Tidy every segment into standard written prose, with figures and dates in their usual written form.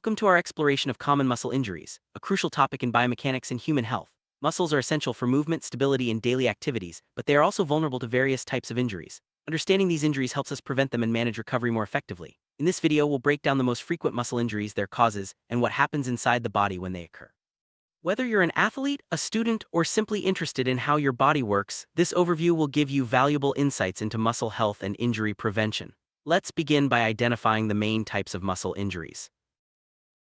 Welcome to our exploration of common muscle injuries, a crucial topic in biomechanics and human health. Muscles are essential for movement, stability, and daily activities, but they are also vulnerable to various types of injuries. Understanding these injuries helps us prevent them and manage recovery more effectively. In this video, we'll break down the most frequent muscle injuries, their causes, and what happens inside the body when they occur. Whether you're an athlete, a student, or simply interested in how your body works, this overview will give you valuable insights into muscle health and injury prevention. Let's begin by identifying the main types of muscle injuries.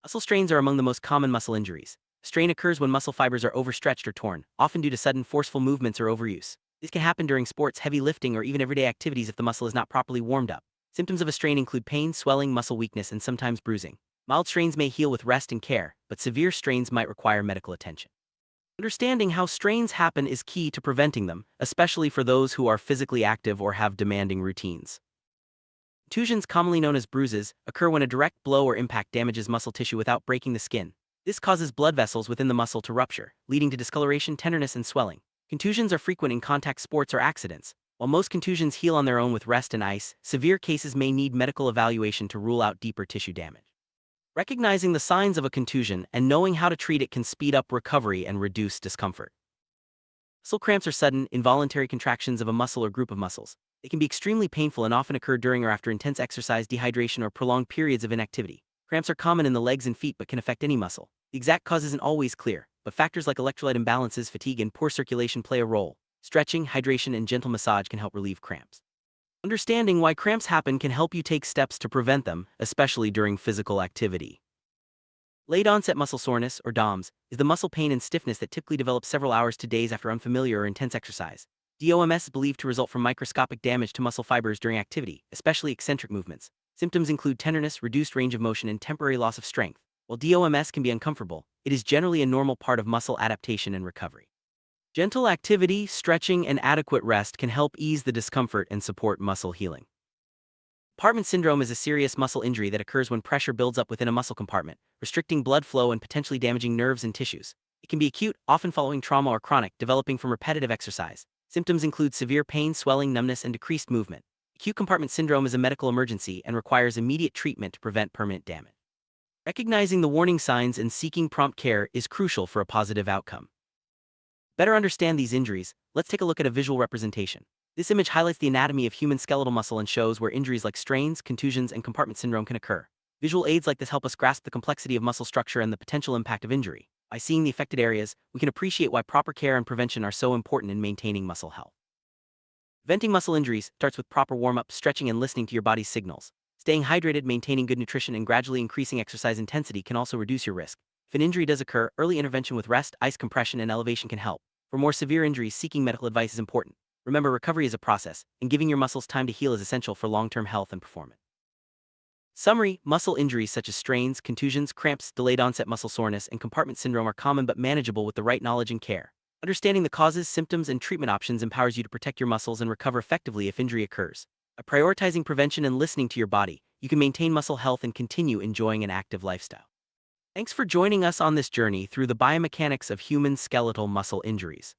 Muscle strains are among the most common muscle injuries. Strain occurs when muscle fibers are overstretched or torn, often due to sudden forceful movements or overuse. This can happen during sports, heavy lifting, or even everyday activities if the muscle is not properly warmed up. Symptoms of a strain include pain, swelling, muscle weakness, and sometimes bruising. Mild strains may heal with rest and care, but severe strains might require medical attention. Understanding how strains happen is key to preventing them, especially for those who are physically active or have demanding routines. Contusions, commonly known as bruises, occur when a direct blow or impact damages muscle tissue without breaking the skin. This causes blood vessels within the muscle to rupture, leading to discoloration, tenderness, and swelling. Contusions are frequent in contact sports or accidents. While most contusions heal on their own with rest and ice, severe cases may need medical evaluation to rule out deeper tissue damage. Recognizing the signs of a contusion and knowing how to treat it can speed up recovery and reduce discomfort. Muscle cramps are sudden, involuntary contractions of a muscle or group of muscles. They can be extremely painful and often occur during or after intense exercise, dehydration, or prolonged periods of inactivity. Cramps are common in the legs and feet but can affect any muscle. The exact cause isn't always clear, but factors like electrolyte imbalances, fatigue, and poor circulation play a role. Stretching, hydration, and gentle massage can help relieve cramps. Understanding why cramps happen can help you take steps to prevent them, especially during physical activity. Late onset muscle soreness, or DOMS, is the muscle pain and stiffness that typically develops several hours to days after unfamiliar or intense exercise. DOMS is believed to result from microscopic damage to muscle fibers during activity, especially eccentric movements. Symptoms include tenderness, reduced range of motion, and temporary loss of strength. While DOMS can be uncomfortable, it is generally a normal part of muscle adaptation and recovery. Gentle activity, stretching, and adequate rest can help ease the discomfort and support muscle healing. Compartment syndrome is a serious muscle injury that occurs when pressure builds up within a muscle compartment, restricting blood flow and potentially damaging nerves and tissues. It can be acute, often following trauma, or chronic, developing from repetitive exercise. Symptoms include severe pain, swelling, numbness, and decreased movement. Acute compartment syndrome is a medical emergency and requires immediate treatment to prevent permanent damage. Recognizing the warning signs and seeking prompt care is crucial for a positive outcome. Better understand these injuries, let's take a look at a visual representation. This image highlights the anatomy of human skeletal muscle and shows where injuries like strains, contusions, and compartment syndrome can occur. Visual aids like this help us grasp the complexity of muscle structure and the potential impact of injury. By seeing the affected areas, we can appreciate why proper care and prevention are so important in maintaining muscle health. Preventing muscle injuries starts with proper warm-up, stretching, and listening to your body's signals. Staying hydrated, maintaining good nutrition, and gradually increasing exercise intensity can also reduce your risk. If an injury does occur, early intervention with rest, ice compression, and elevation can help. For more severe injuries, seeking medical advice is important. Remember, recovery is a process, and giving your muscles time to heal is essential for long-term health and performance. Summary: muscle injuries such as strains, contusions, cramps, delayed onset muscle soreness, and compartment syndrome are common but manageable with the right knowledge and care. Understanding the causes, symptoms, and treatment options empowers you to protect your muscles and recover effectively if injury occurs. By prioritizing prevention and listening to your body, you can maintain muscle health and continue enjoying an active lifestyle. Thanks for joining us on this journey through the biomechanics of human skeletal muscle injuries.